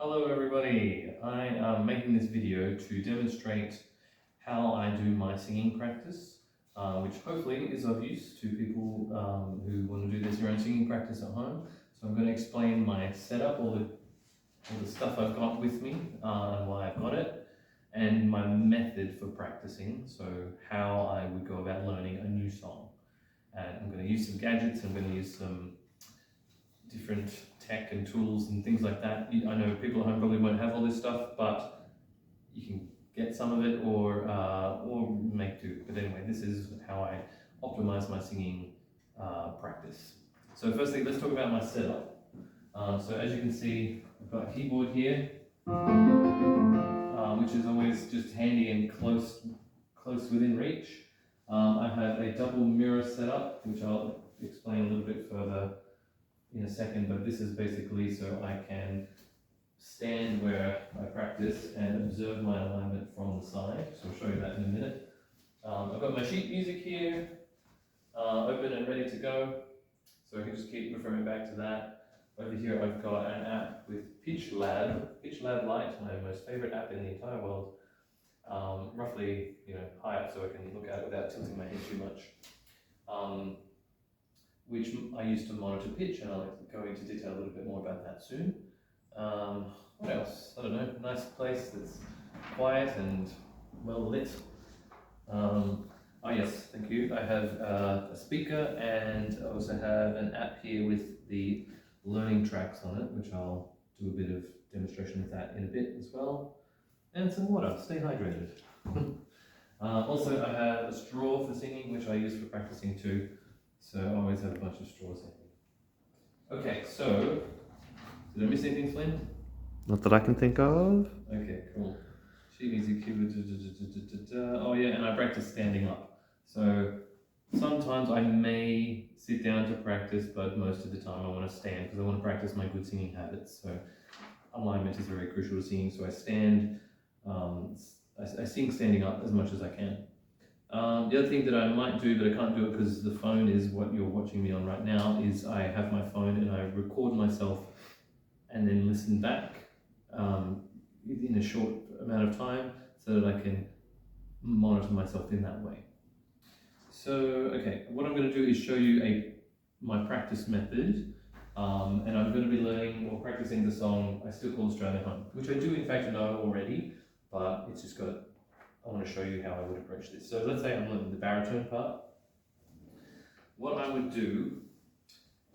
Hello everybody, I am making this video to demonstrate how I do my singing practice, which hopefully is of use to people who want to do their own singing practice at home. So I'm going to explain my setup, all the stuff I've got with me, and why I've got it, and my method for practicing, so how I would go about learning a new song. And I'm going to use some gadgets, I'm going to use some different tech and tools and things like that. I know people at home probably won't have all this stuff, but you can get some of it or make do. But anyway, this is how I optimize my singing practice. So firstly, let's talk about my setup. So as you can see, I've got a keyboard here, which is always just handy and close within reach. I have a double mirror setup, which I'll explain a little bit further in a second, but this is basically so I can stand where I practice and observe my alignment from the side. So I'll show you that in a minute. I've got my sheet music here, open and ready to go. So I can just keep referring back to that. Over here I've got an app with PitchLab Lite, my most favorite app in the entire world. Roughly, high up so I can look at it without tilting my head too much. Which I use to monitor pitch, and I'll go into detail a little bit more about that soon. What else? I don't know, nice place that's quiet and well lit. Oh yes, thank you. I have a speaker, and I also have an app here with the learning tracks on it, which I'll do a bit of demonstration with that in a bit as well. And some water, stay hydrated. Also I have a straw for singing, which I use for practicing too. So I always have a bunch of straws in. Okay, so did I miss anything, Flynn? Not that I can think of. Okay, cool. Sheet music, keyboard, oh yeah, and I practice standing up. So sometimes I may sit down to practice, but most of the time I want to stand because I want to practice my good singing habits. So alignment is very crucial to singing. So I stand, I sing standing up as much as I can. The other thing that I might do, but I can't do it because the phone is what you're watching me on right now, is I have my phone and I record myself and then listen back in a short amount of time so that I can monitor myself in that way. So, okay, what I'm going to do is show you my practice method, and I'm going to be learning or practicing the song I Still Call Australia Home, which I do in fact know already, but it's just got I want to show you how I would approach this. So let's say I'm learning the baritone part. What I would do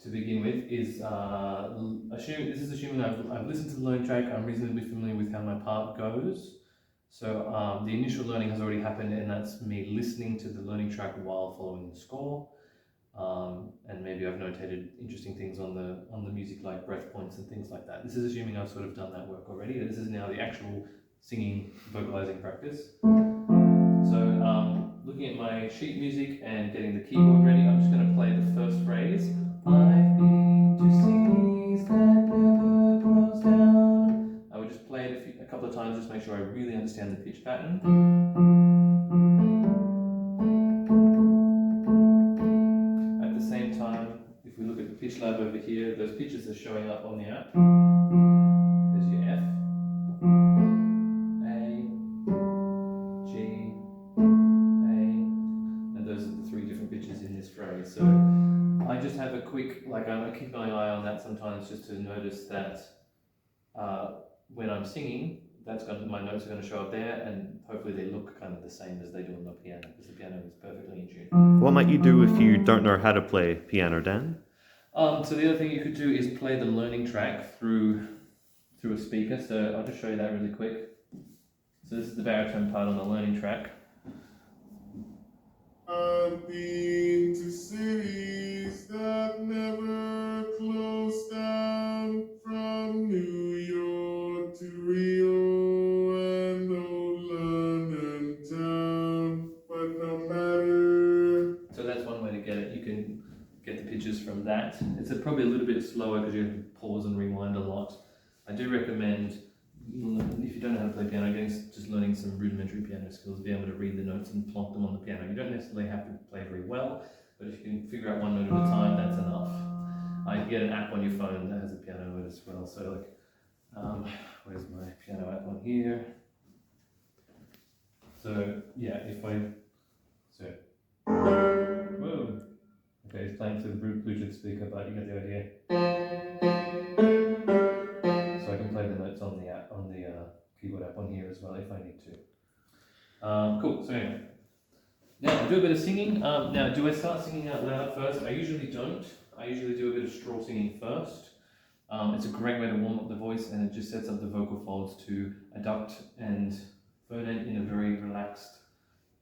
to begin with is assuming I've listened to the learning track, I'm reasonably familiar with how my part goes. So the initial learning has already happened, and that's me listening to the learning track while following the score. And maybe I've notated interesting things on the music, like breath points and things like that. This is assuming I've sort of done that work already. This is now the actual singing, vocalizing practice. So looking at my sheet music and getting the keyboard ready, I'm just going to play the first phrase. I've been to cities that river flows down. I would just play it a couple of times, just make sure I really understand the pitch pattern. At the same time, if we look at the PitchLab over here, those pitches are showing up on the app. There's your F, A, G, A, and those are the three different pitches in this phrase. So I just have a quick, I keep my eye on that sometimes just to notice that when I'm singing, my notes are going to show up there, and hopefully they look kind of the same as they do on the piano, because the piano is perfectly in tune. What might you do if you don't know how to play piano, Dan? So the other thing you could do is play the learning track through a speaker. So I'll just show you that really quick. So this is the baritone part on the learning track. I've been to cities that never close down, from New York to Rio and old London town, but no matter. So that's one way to get it. You can get the pitches from that. It's probably a little bit slower because you have to pause and rewind a lot. I do recommend, if you don't know how to play piano, just learning some rudimentary piano skills, be able to read the notes and plonk them on the piano. You don't necessarily have to play very well, but if you can figure out one note at a time, that's enough. You get an app on your phone that has a piano note as well, so Where's my piano at on here? So yeah, if I whoa, okay, it's playing through the Bluetooth speaker, but you get the idea. So I can play the notes on the keyboard app on here as well if I need to. Cool. So anyway, now I'll do a bit of singing. Now, do I start singing out loud first? I usually don't. I usually do a bit of straw singing first. It's a great way to warm up the voice, and it just sets up the vocal folds to adduct and phonate in a very relaxed,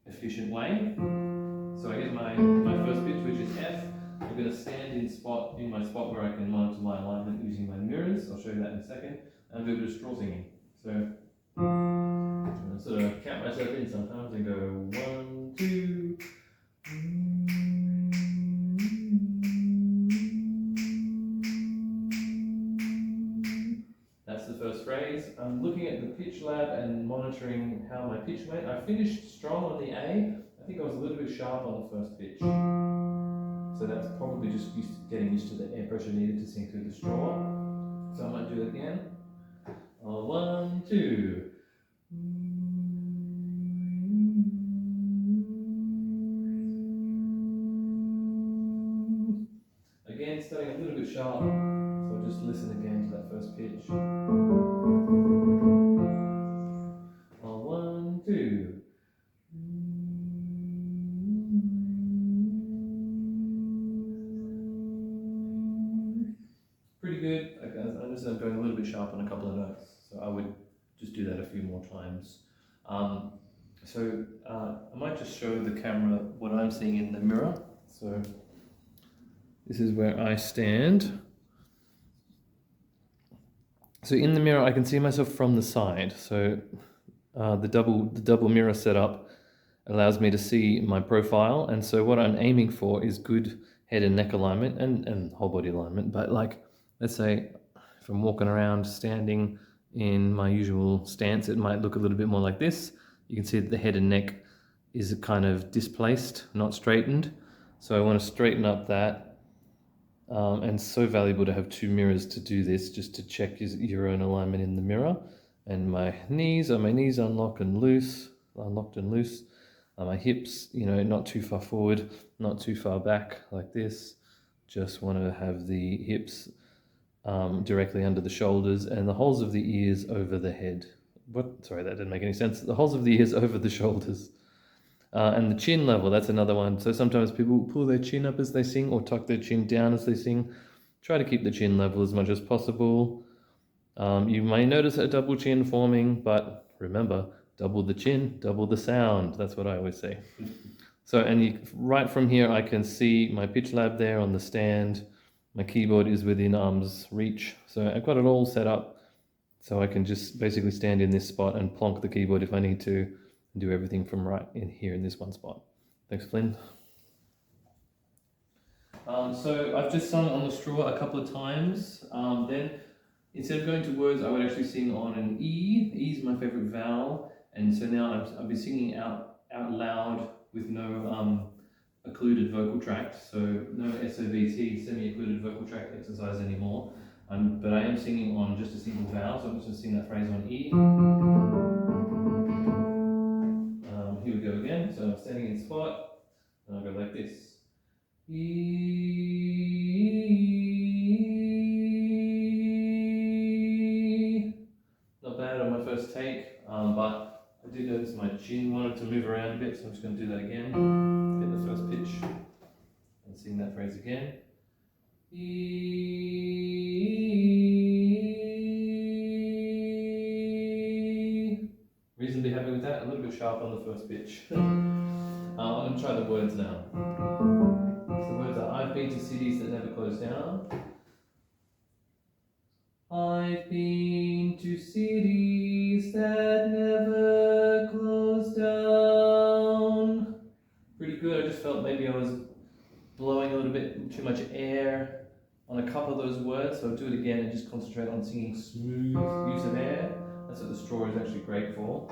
efficient way. So I get my first pitch, which is F. I'm going to stand in my spot where I can monitor my alignment using my mirrors. I'll show you that in a second. And I'll do a bit of straw singing. So I sort of count myself in sometimes and go 1, 2. That's the first phrase. I'm looking at the PitchLab and monitoring how my pitch went. I finished strong on the A. I think I was a little bit sharp on the first pitch. So that's probably just getting used to the air pressure needed to sing through the straw. So I might do it again. 1, 2. Again, starting a little bit sharp. So I'll just listen again to that first pitch. 1, 2. Pretty good. I noticed I'm going a little bit sharp on a couple of notes, so I would just do that a few more times. I might just show the camera what I'm seeing in the mirror. So this is where I stand. So in the mirror, I can see myself from the side. So the double mirror setup allows me to see my profile, and so what I'm aiming for is good head and neck alignment and whole body alignment. But like, let's say if I'm walking around standing in my usual stance, it might look a little bit more like this. You can see that the head and neck is kind of displaced, not straightened. So I want to straighten up that. And so valuable to have two mirrors to do this, just to check your own alignment in the mirror. And my knees unlocked and loose. My hips, not too far forward, not too far back like this. Just want to have the hips directly under the shoulders and the holes of the ears over the head. Sorry, that didn't make any sense. The holes of the ears over the shoulders. And the chin level, that's another one. So sometimes people pull their chin up as they sing or tuck their chin down as they sing. Try to keep the chin level as much as possible. You may notice a double chin forming, but remember, double the chin, double the sound. That's what I always say. So, right from here, I can see my PitchLab there on the stand. My keyboard is within arm's reach. So I've got it all set up. So I can just basically stand in this spot and plonk the keyboard if I need to, and do everything from right in here in this one spot. Thanks, Flynn. So I've just sung on the straw a couple of times. Then instead of going to words, I would actually sing on an E. E is my favorite vowel. And so now I've been singing out loud with no occluded vocal tract. So no SOVT, semi-occluded vocal tract exercise anymore. But I am singing on just a single vowel, so I'm just going to sing that phrase on E. Here we go again. So I'm standing in spot, and I'll go like this. E. Not bad on my first take, but I did notice my chin wanted to move around a bit, so I'm just going to do that again. Get the first pitch and sing that phrase again. E. Reasonably happy with that, a little bit sharp on the first pitch. I'm going to try the words now. So the words are, I've been to cities that never close down. I've been to cities that never close down. Pretty good. I just felt maybe I was blowing a little bit too much air on a couple of those words, so I'll do it again and just concentrate on singing smooth use of air. That's what the straw is actually great for.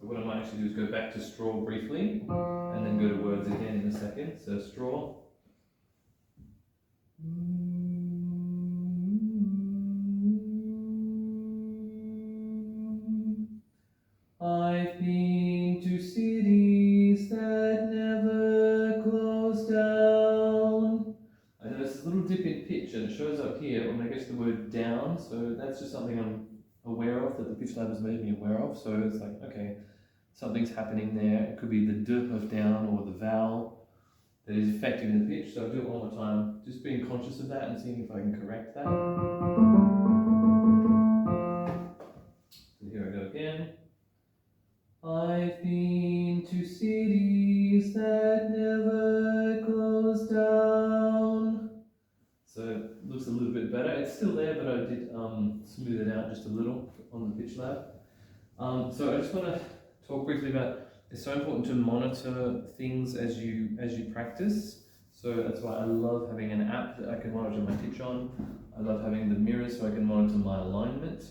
So what I might actually do is go back to straw briefly, and then go to words again in a second. So straw. pitch, and it shows up here when I get to the word down. So that's just something I'm aware of, that the PitchLab has made me aware of. So it's like, okay, something's happening there. It could be the D of down or the vowel that is affecting the pitch. So I'll do it one more time, just being conscious of that and seeing if I can correct that. So here I go again. I've been to cities that never close down. So it looks a little bit better. It's still there, but I did smooth it out just a little on the PitchLab. So I just want to talk briefly about, it's so important to monitor things as you practice. So that's why I love having an app that I can monitor my pitch on. I love having the mirror so I can monitor my alignment.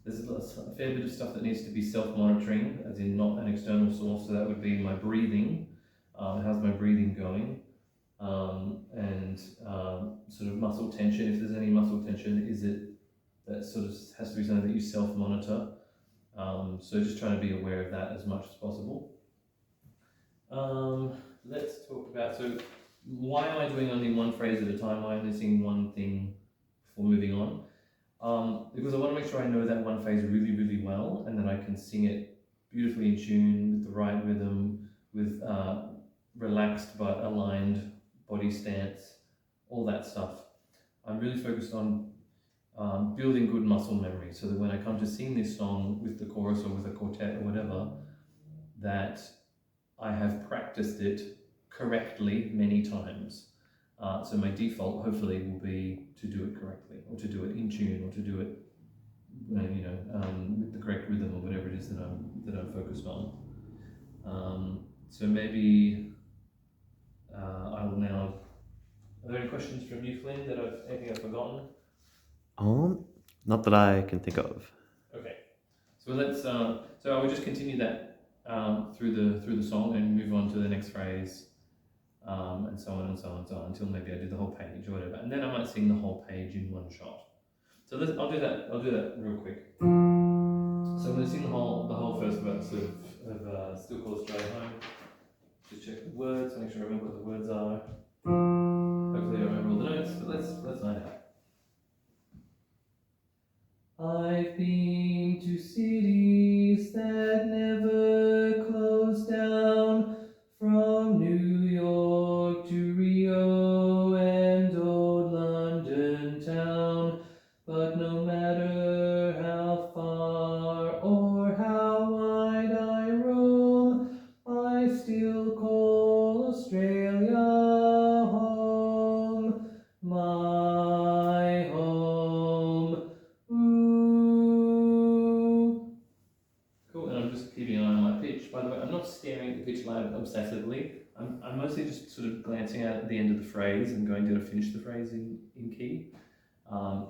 There's a fair bit of stuff that needs to be self-monitoring, as in not an external source. So that would be my breathing. How's my breathing going? And sort of muscle tension. If there's any muscle tension, is it that sort of has to be something that you self-monitor. So just trying to be aware of that as much as possible. Let's talk about, so why am I doing only one phrase at a time? Why am I only singing one thing before moving on? Because I want to make sure I know that one phrase really, really well, and then I can sing it beautifully in tune with the right rhythm, with relaxed but aligned body stance, all that stuff. I'm really focused on building good muscle memory, so that when I come to sing this song with the chorus or with a quartet or whatever, that I have practiced it correctly many times. So my default, hopefully, will be to do it correctly, or to do it in tune, or to do it, with the correct rhythm, or whatever it is that I'm focused on. So maybe I will now. Are there any questions from you, Flynn, that anything I've forgotten? Not that I can think of. Okay, so let's. So I will just continue that through the song and move on to the next phrase. And so on and so on and so on until maybe I do the whole page or whatever, and then I might sing the whole page in one shot. So I'll do that real quick. So I'm going to sing the whole first verse of Still Call Australia Home. Just check the words, make sure I remember what the words are. Hopefully I remember all the notes, but let's find out. I've been to cities that never close down, from New York to Rio and old London town. But no matter how far or how wide I roam, I still call Australia home, my home. Ooh. Cool, and I'm just keeping an eye on my pitch. By the way, I'm not staring at the PitchLab obsessively. I'm mostly just sort of glancing at the end of the phrase and going to finish the phrase in key.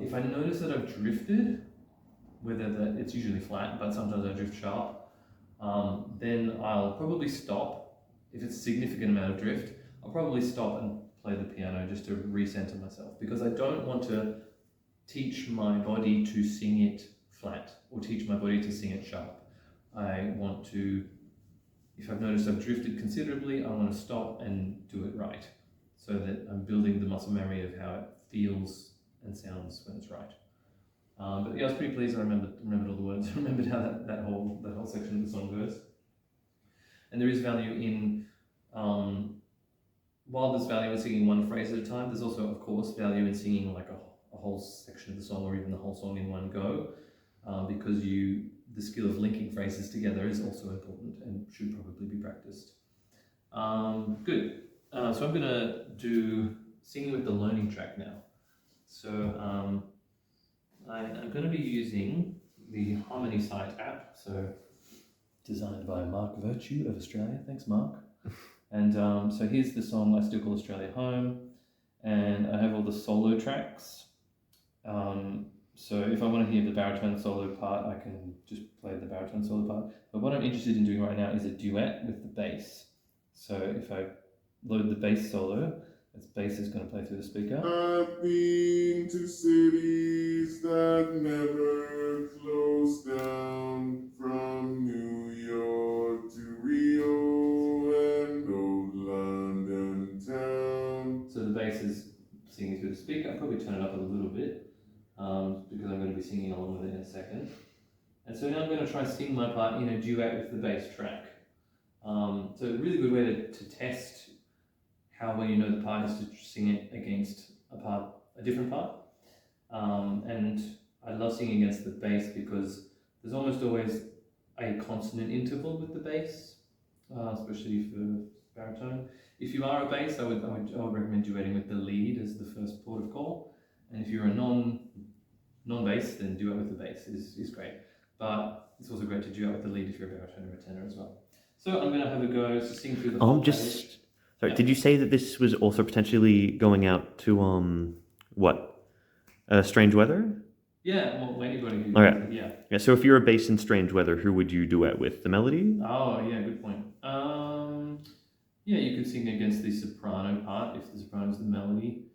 If I notice that I've drifted, it's usually flat, but sometimes I drift sharp, then I'll probably stop. If it's a significant amount of drift, I'll probably stop and play the piano just to recenter myself, because I don't want to teach my body to sing it flat or teach my body to sing it sharp. I want to, if I've noticed I've drifted considerably, I want to stop and do it right, so that I'm building the muscle memory of how it feels and sounds when it's right. But yeah, I was pretty pleased. I remembered all the words. I remembered how that whole section of the song goes. And there is value in, while there's value in singing one phrase at a time, there's also, of course, value in singing like a whole section of the song, or even the whole song in one go, because the skill of linking phrases together is also important and should probably be practiced. Good. So I'm going to do singing with the learning track now. So I'm going to be using the Harmonysite app, so designed by Mark Virtue of Australia. Thanks, Mark. And so here's the song I Still Call Australia Home, and I have all the solo tracks. So if I want to hear the baritone solo part, I can just play the baritone solo part. But what I'm interested in doing right now is a duet with the bass. So if I load the bass solo, this bass is going to play through the speaker. I've been to cities that never close down, from New York to Rio and old London town. So the bass is singing through the speaker. I'll probably turn it up a be singing along with it in a second. And so now I'm going to try sing my part in a duet with the bass track. So a really good way to test how well you know the part is to sing it against a different part. And I love singing against the bass because there's almost always a consonant interval with the bass, especially for baritone. If you are a bass, I would recommend duetting with the lead as the first port of call. And if you're a non-bass, then duet with the bass is great. But it's also great to duet with the lead if you're a baritone or a tenor as well. So I'm going to have a go to sing through the whole page. Sorry, did you say that this was also potentially going out to Strange Weather? Yeah, well, anybody who Okay. yeah. Yeah, so if you're a bass in Strange Weather, who would you duet with? The melody? Oh, yeah, good point. Yeah, you could sing against the soprano part if the soprano is the melody.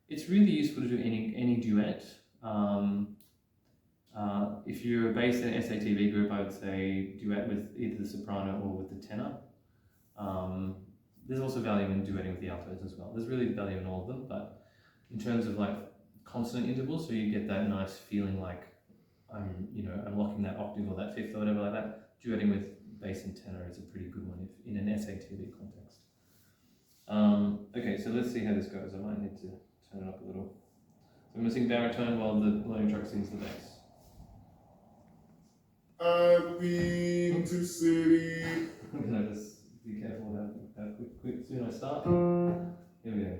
It's really useful to do any duet. If you're a bass in an SATB group, I would say duet with either the soprano or with the tenor. There's also value in duetting with the altos as well. There's really value in all of them, but in terms of like consonant intervals, so you get that nice feeling like I'm locking that octave or that fifth or whatever like that. Duetting with bass and tenor is a pretty good one if in an SATB context. Okay, so let's see how this goes. I might need to turn it up a little. So I'm going to sing baritone while the loading truck sings the bass. I've been to cities. I'm going to just be careful how quick soon I start. Here we go.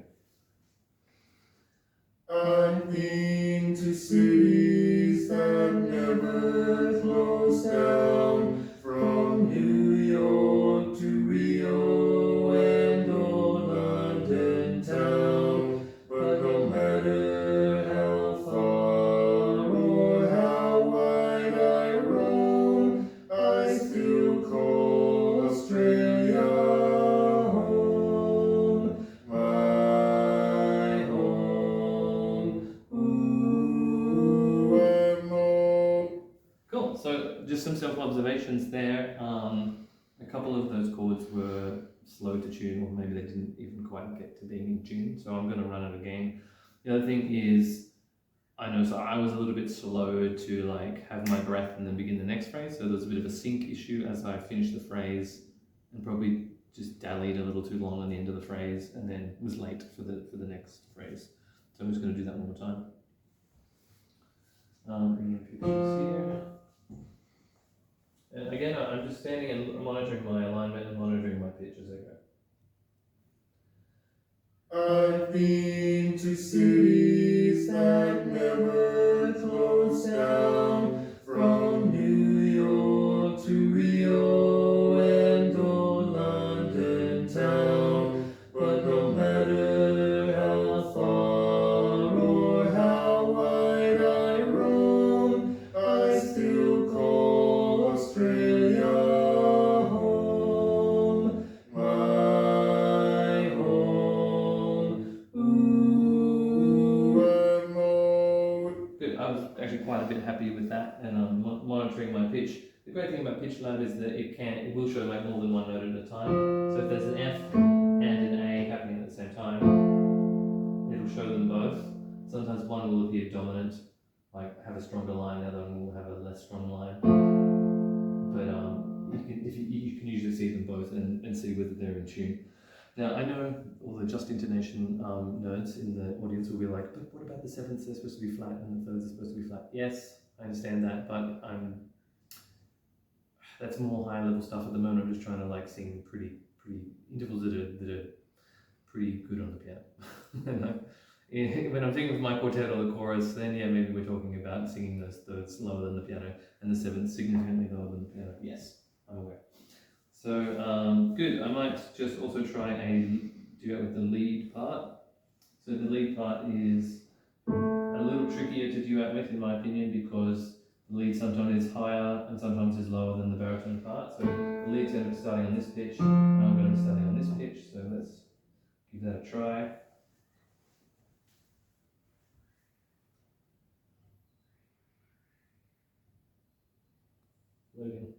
I've been to cities that never close down, from New York to Rio and old London town. But no matter how far or how wide I roam, I still call Australia home, my home. Ooh, I'm home. Cool, so just some self-observations there. A couple of those chords were slow to tune, or maybe they didn't even quite get to being in tune, so I'm going to run it again. The other thing is, I know, so I was a little bit slow to like have my breath and then begin the next phrase, so there was a bit of a sync issue as I finished the phrase and probably just dallied a little too long on the end of the phrase and then was late for the next phrase. So I'm just going to do that one more time. Bring in a few pitches here. And again, I'm just standing and monitoring my alignment and monitoring my pitch as I go. I've been to cities that never close down, from New York to Rio and old London town. But no matter how far or how wide I roam, I still call Australia home, my home. Ooh, I'm home. Good, I was actually quite a bit happy with that, and I'm monitoring my pitch. The great thing about PitchLab is that it will show like more than one note at a time. So if there's an F and an A happening at the same time, it'll show them both. Sometimes one will appear dominant, like have a stronger line, the other one will have a less strong line. But you can usually see them both and see whether they're in tune. Now I know all the Just Intonation nerds in the audience will be like, but what about the sevenths? They're supposed to be flat and the thirds are supposed to be flat. Yes, I understand that, but that's more high level stuff at the moment. I'm just trying to like sing pretty intervals that are pretty good on the piano. When I'm singing with my quartet or the chorus, then yeah, maybe we're talking about singing those thirds lower than the piano and the sevenths significantly lower than the piano. Yes, I'm aware. So good. I might just also try a duet with the lead part. So the lead part is a little trickier to duet with, in my opinion, because the lead sometimes is higher and sometimes is lower than the baritone part. So the lead's going to be starting on this pitch, and I'm going to be starting on this pitch. So let's give that a try. Loading.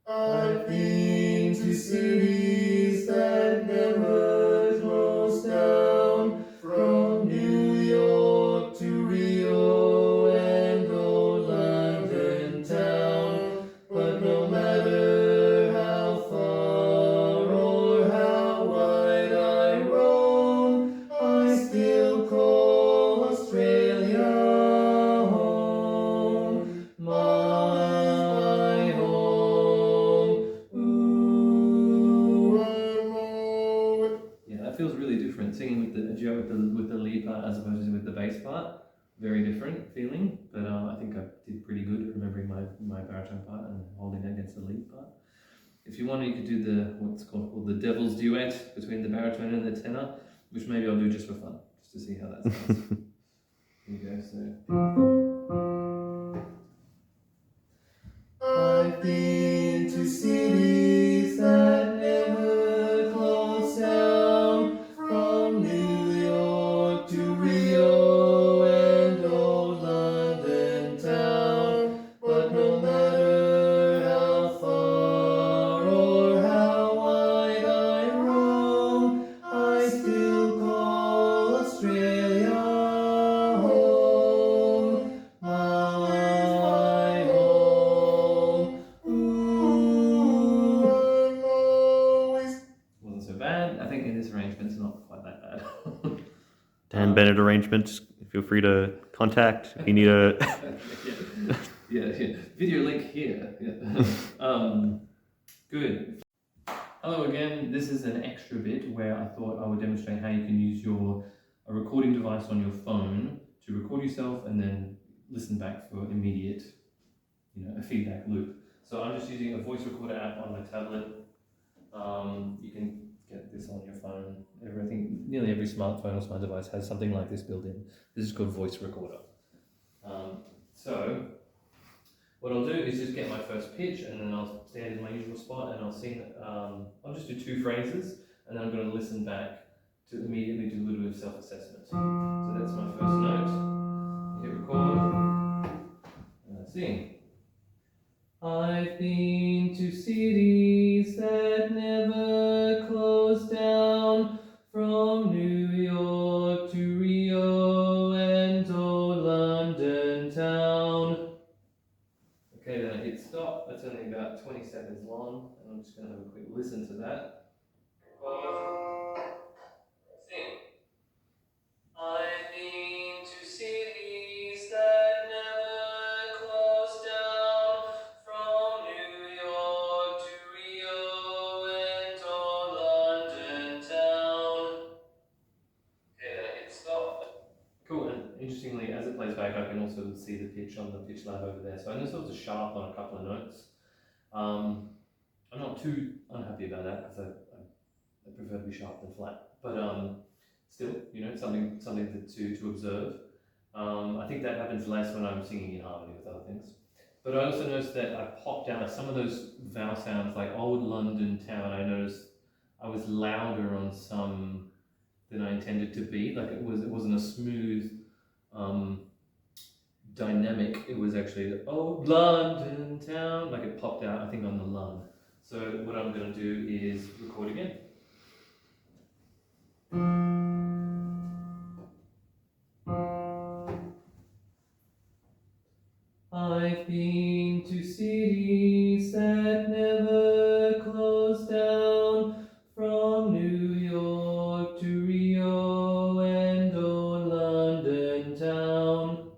I've been to cities that never close down, from New York part. Very different feeling, but I think I did pretty good remembering my baritone part and holding that against the lead part. If you want, you could do what's called the devil's duet between the baritone and the tenor, which maybe I'll do just for fun, just to see how that sounds. Here you go. So I've been to cities that never close down, from New York to Rio and old London town. But no matter how far or how wide I roam, I still call Australia home. My home. Ooh, I'm always. wasn't so bad. I think in this arrangement it's not quite that bad. Dan Bennett arrangements. Feel free to contact if you need a. yeah. Video link here. Yeah. Good. Hello again. This is an extra bit where I thought I would demonstrate how you can use a recording device on your phone to record yourself and then listen back for immediate, a feedback loop. So I'm just using a voice recorder app on my tablet. You can get this on your phone. I think nearly every smartphone or smart device has something like this built in. This is called voice recorder. So what I'll do is just get my first pitch and then I'll stand in my usual spot and I'll sing. I'll just do 2 phrases and then I'm going to listen back to immediately do a little bit of self-assessment. So that's my first note. Hit record and I sing. I've been to cities that never close down, from New York to Rio and old London town. Okay, then I hit stop. That's only about 20 seconds long, and I'm just going to have a quick listen to that. Pause. Sing. I've been to cities that never close down, from New York to Rio and old London town. Okay, then I hit stop. Cool, and interestingly, as it plays back, I can also see the pitch on the PitchLab over there. So I noticed it was a sharp on a couple of notes. I'm not too unhappy about that because I prefer to be sharp than flat. But still, something to observe. I think that happens less when I'm singing in harmony with other things. But I also noticed that I popped out some of those vowel sounds, like old London town. I noticed I was louder on some than I intended to be. Like it wasn't a smooth dynamic. It was actually the old London town. Like it popped out, I think, on the lung. So what I'm going to do is record again. I've been to cities that never close down, from New York to Rio and old London town.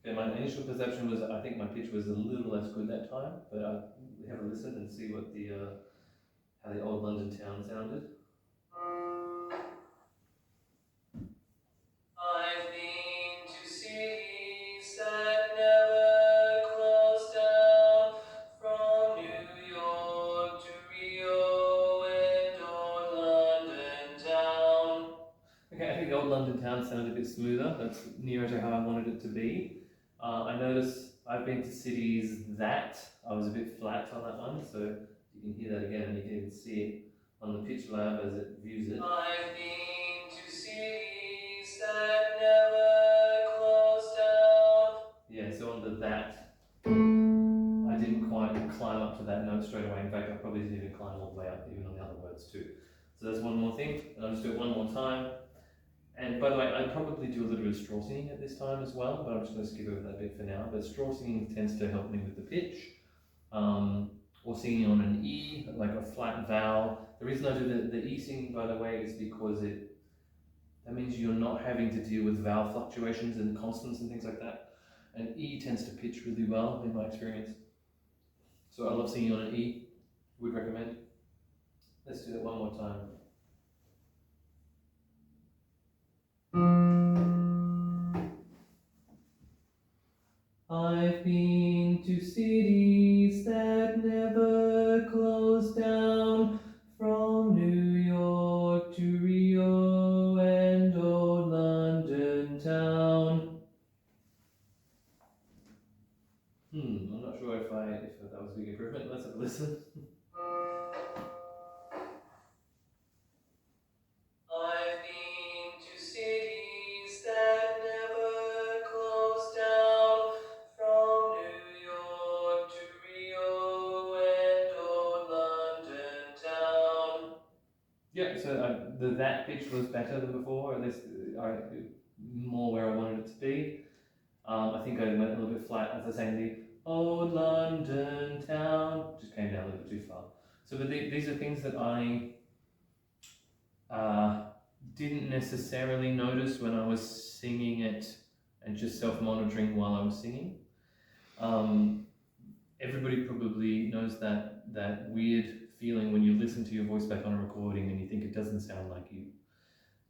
Okay, my initial perception was I think my pitch was a little less good that time, but I'll have a listen and see what how the old London town sounded. I've been to cities that never close down, from New York to Rio and old London town. Okay, I think the old London town sounded a bit smoother. That's nearer to how I wanted it to be. I noticed I've been to cities that I was a bit flat on that one, so you can hear that again and you can even see it on the PitchLab as it views it. I've been to cities that never close down. Yeah, so on the that, I didn't quite climb up to that note straight away. In fact, I probably didn't even climb all the way up, even on the other words too. So that's one more thing, and I'll just do it one more time. And by the way, I'd probably do a little bit of straw singing at this time as well, but I'm just going to skip over that bit for now. But straw singing tends to help me with the pitch. Or singing on an E, like a flat vowel. The reason I do the E singing, by the way, is because that means you're not having to deal with vowel fluctuations and consonants and things like that. And E tends to pitch really well in my experience. So I love singing on an E, would recommend. Let's do that one more time. I've been to cities that never close down, from New York to Rio and old London town. I'm not sure if that was a big improvement. Let's have a listen. I've been to cities that never close down, from New York to Rio and old London town. Yeah, so that pitch was better than before, at least more where I wanted it to be. I think I went a little bit flat, as I say, the old London town just came down a little bit too far. So, but these are things that I didn't necessarily notice when I was singing it and just self-monitoring while I was singing. Everybody probably knows that weird feeling when you listen to your voice back on a recording and you think it doesn't sound like you.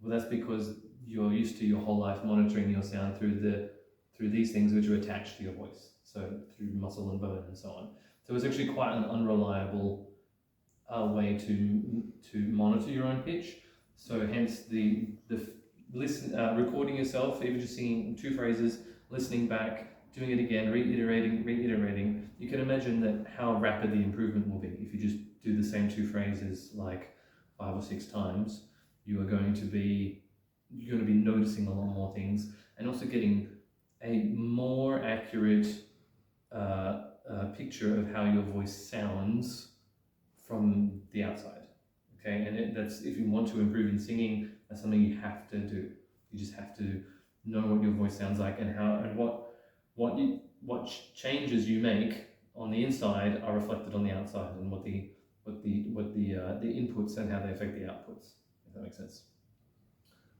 Well, that's because you're used to your whole life monitoring your sound through these things which are attached to your voice, so through muscle and bone and so on. So it's actually quite an unreliable way to monitor your own pitch. So hence the recording yourself, even just singing 2 phrases, listening back, doing it again, reiterating. You can imagine that how rapid the improvement will be if you just do the same 2 phrases like 5 or 6 times. You're going to be noticing a lot more things and also getting a more accurate picture of how your voice sounds from the outside. Okay, and that's, if you want to improve in singing, that's something you have to do. You just have to know what your voice sounds like and how and what changes you make on the inside are reflected on the outside, and what the inputs and how they affect the outputs. If that makes sense.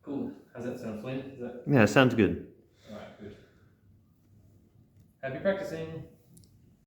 Cool. How's that sound, Flynn? Yeah, sounds good. All right, good. Happy practicing.